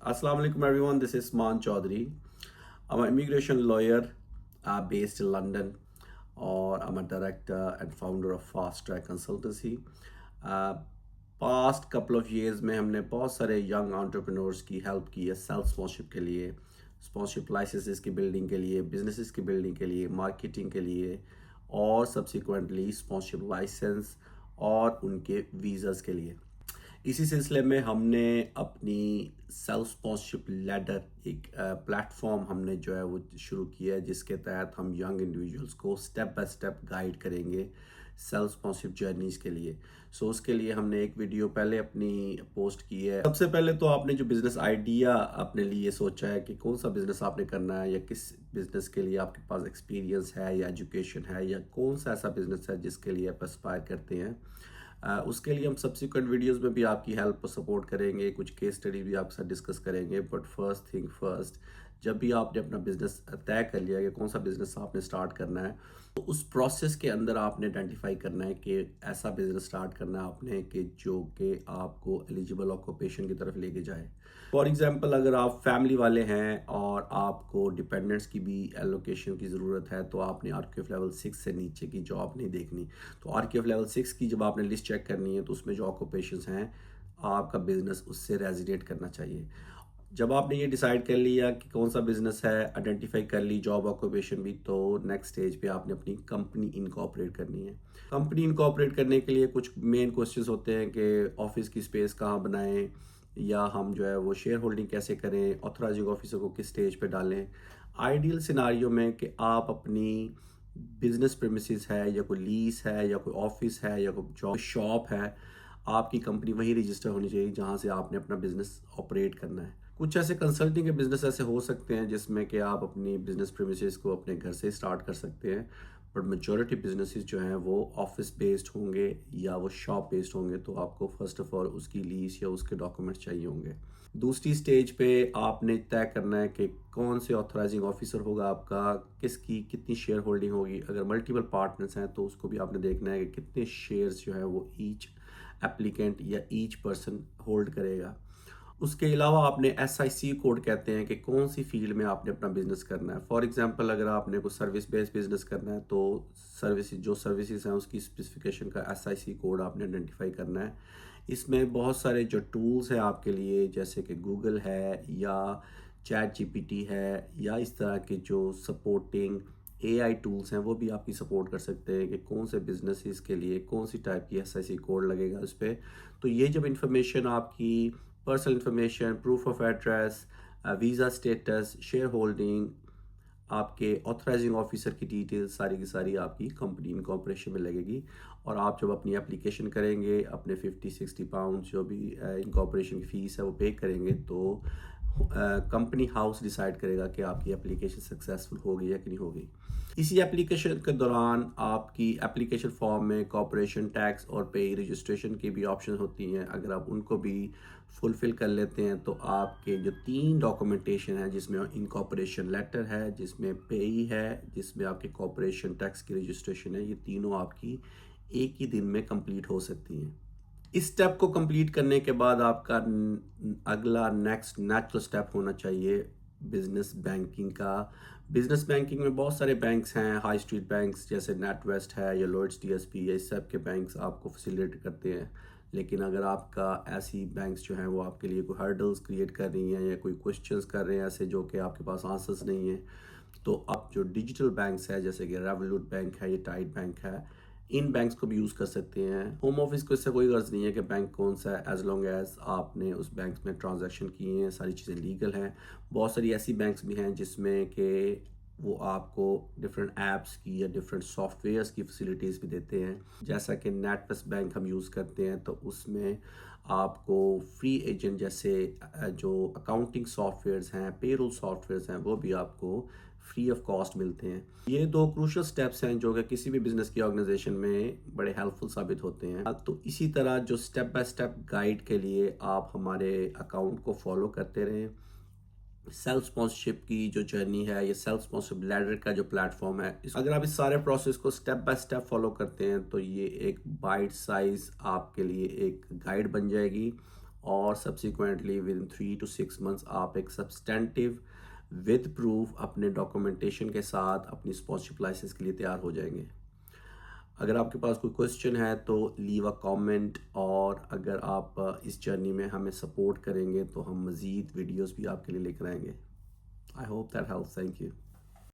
Assalamu alaikum everyone. This is Man Chaudhary. I'm an immigration lawyer based in London, or I'm a director and founder of Fast Track Consultancy. Past couple of years में हमने बहुत सारे young entrepreneurs की help की है self sponsorship के लिए, sponsorship licences की बिल्डिंग के लिए, बिजनेसेस की बिल्डिंग के लिए, मार्केटिंग के लिए और सब्सिक्वेंटली स्पॉन्सरशिप लाइसेंस और उनके वीज़ास के लिए। इसी सिलसिले में हमने अपनी सेल्फ स्पॉन्सरशिप लैडर एक प्लेटफॉर्म हमने जो है वो शुरू किया है, जिसके तहत हम यंग इंडिविजुअल्स को स्टेप बाय स्टेप गाइड करेंगे सेल्फ स्पॉन्सरशिप जर्नीज़ के लिए। सो उसके लिए हमने एक वीडियो पहले अपनी पोस्ट की है। सबसे पहले तो आपने जो बिज़नेस आइडिया अपने लिए सोचा है कि कौन सा बिज़नेस आपने करना है, या किस बिज़नेस के लिए आपके पास एक्सपीरियंस है या एजुकेशन है, या कौन सा ऐसा बिज़नेस है जिसके लिए आप एस्पायर करते हैं। उसके लिए हम सब्सिक्वेंट वीडियोस में भी आपकी हेल्प और सपोर्ट करेंगे, कुछ केस स्टडी भी आपके साथ डिस्कस करेंगे। बट फर्स्ट थिंग फर्स्ट, जब भी आपने अपना बिजनेस तय कर लिया कि कौन सा बिजनेस आपने स्टार्ट करना है, तो उस प्रोसेस के अंदर आपने आइडेंटिफाई करना है कि ऐसा बिजनेस स्टार्ट करना है आपने कि जो कि आपको एलिजिबल ऑक्यूपेशन की तरफ लेके जाए। फॉर एग्जांपल, अगर आप फैमिली वाले हैं और आपको डिपेंडेंट्स की भी एलोकेशन की ज़रूरत है, तो आपने आरक्यूएफ लेवल 6 से नीचे की जॉब नहीं देखनी। तो आरक्यूएफ लेवल 6 की जब आपने लिस्ट चेक करनी है, तो उसमें जो ऑक्यूपेशंस हैं आपका बिजनेस उससे रेजिडेट करना चाहिए। जब आपने ये डिसाइड कर लिया कि कौन सा बिजनेस है, आइडेंटिफाई कर ली जॉब ऑक्यूपेशन भी, तो नेक्स्ट स्टेज पे आपने अपनी कंपनी इनकॉर्पोरेट करनी है। कंपनी इनकॉर्पोरेट करने के लिए कुछ मेन क्वेश्चंस होते हैं कि ऑफिस की स्पेस कहाँ बनाएं, या हम जो है वो शेयर होल्डिंग कैसे करें, ऑथराइजिंग ऑफिसर को किस स्टेज पे डालें। आइडियल सिनारियो में कि आप अपनी बिजनेस प्रेमिसेस है, या कोई लीज है, या कोई ऑफिस है, या कोई जॉब शॉप है, आपकी कंपनी वहीं रजिस्टर होनी चाहिए जहां से आपने अपना बिजनेस ऑपरेट करना है। कुछ ऐसे कंसल्टिंग के बिजनेस ऐसे हो सकते हैं जिसमें कि आप अपनी बिजनेस प्रेमिसेस को अपने घर से स्टार्ट कर सकते हैं, बट मेजॉरिटी बिजनेसेस जो हैं वो ऑफिस बेस्ड होंगे या वो शॉप बेस्ड होंगे, तो आपको फर्स्ट ऑफ ऑल उसकी लीज या उसके डॉक्यूमेंट चाहिए होंगे। दूसरी स्टेज पे आपने तय करना है कि कौन से ऑथराइजिंग ऑफिसर होगा आपका, किसकी कितनी शेयर होल्डिंग होगी। अगर मल्टीपल पार्टनर्स हैं तो उसको भी आपने देखना है कि कितने शेयर्स जो है वो ईच एप्लीकेंट या ईच पर्सन होल्ड करेगा। उसके अलावा आपने SIC कोड कहते हैं कि कौन सी फील्ड में आपने अपना बिजनेस करना है। फॉर एग्जांपल, अगर आपने कोई सर्विस बेस्ड बिजनेस करना है, तो सर्विसेज हैं उसकी स्पेसिफिकेशन का SIC कोड आपने आइडेंटिफाई करना है। इसमें बहुत सारे जो टूल्स हैं आपके लिए, जैसे कि गूगल है या ChatGPT है, या इस तरह के जो सपोर्टिंग AI टूल्स हैं, वो भी आपकी सपोर्ट कर सकते हैं कि कौन से बिजनेसेस के लिए कौन सी टाइप की SIC कोड लगेगा उस पर। तो ये जब इंफॉर्मेशन आपकी personal information, proof of address, visa status, share holding, आपके ऑथराइजिंग ऑफिसर की डिटेल्स सारी की सारी आपकी कंपनी इनकॉर्पोरेशन में लगेगी। और आप जब अपनी एप्लीकेशन करेंगे, अपने 50-60 पाउंड जो भी इनकॉर्पोरेशन की फ़ीस है वो पे करेंगे, तो कंपनी हाउस डिसाइड करेगा कि आपकी एप्लीकेशन सक्सेसफुल होगी या कि नहीं होगी। इसी एप्लीकेशन के दौरान आपकी एप्लीकेशन फॉर्म में कॉर्पोरेशन टैक्स और पे रजिस्ट्रेशन की भी ऑप्शन होती हैं। अगर आप उनको भी फुलफ़िल कर लेते हैं, तो आपके जो 3 डॉक्यूमेंटेशन है, जिसमें इनकॉर्पोरेशन लेटर है, जिसमें पेई है, जिसमें आपके कॉर्पोरेशन टैक्स की रजिस्ट्रेशन है, ये तीनों आपकी एक ही दिन में कंप्लीट हो सकती हैं। इस स्टेप को कंप्लीट करने के बाद आपका अगला नेक्स्ट नेचुरल स्टेप होना चाहिए बिजनेस बैंकिंग का। बिजनेस बैंकिंग में बहुत सारे बैंक्स हैं, हाई स्ट्रीट बैंक्स जैसे नेटवेस्ट है या lloyds DSP, ये सब के बैंक्स आपको फैसिलिटेट करते हैं। लेकिन अगर आपका ऐसी बैंक्स जो हैं वो आपके लिए कोई हर्डल्स क्रिएट कर रही हैं या कोई क्वेश्चंस कर रहे हैं ऐसे जो कि आपके पास आंसर्स नहीं हैं, तो आप जो डिजिटल बैंक्स है जैसे कि रेवोलूट बैंक है या टाइड बैंक है, इन बैंक्स को भी यूज़ कर सकते हैं। होम ऑफिस को इससे कोई गर्ज नहीं है कि बैंक कौन सा है, एज लॉन्ग एज आपने उस बैंक में ट्रांजैक्शन किए हैं, सारी चीज़ें लीगल हैं। बहुत सारी ऐसी बैंक्स भी हैं जिसमें कि वो आपको डिफरेंट ऐप्स की या डिफरेंट सॉफ्टवेयर्स की फैसिलिटीज़ भी देते हैं। जैसा कि नेटवेस्ट बैंक हम यूज़ करते हैं, तो उसमें आपको फ्री एजेंट जैसे जो अकाउंटिंग सॉफ्टवेयर्स हैं, पेरोल सॉफ्टवेयर्स हैं, वो भी आपको फ्री ऑफ कॉस्ट मिलते हैं। ये 2 क्रूशियल स्टेप्स हैं जो कि किसी भी बिजनेस की ऑर्गेनाइजेशन में बड़े हेल्पफुल साबित होते हैं। तो इसी तरह जो स्टेप बाय स्टेप गाइड के लिए आप हमारे अकाउंट को फॉलो करते रहें। सेल्फ स्पॉन्सरशिप की जो जर्नी है, ये सेल्फ स्पॉन्सरशिप लैडर का जो प्लेटफॉर्म है, अगर आप इस सारे प्रोसेस को स्टेप बाय स्टेप फॉलो करते हैं, तो ये एक बाइट साइज आपके लिए एक गाइड बन जाएगी। और subsequently with in 3 to 6 months आप एक सब्सटेंटिव विद प्रूफ अपने डॉक्यूमेंटेशन के साथ अपनी स्पॉन्सरशिप लाइसेंस के लिए तैयार हो जाएंगे। अगर आपके पास कोई क्वेश्चन है तो लीव अ कमेंट, और अगर आप इस जर्नी में हमें सपोर्ट करेंगे तो हम मज़ीद वीडियोस भी आपके लिए लेकर आएंगे। I hope that helps. Thank you.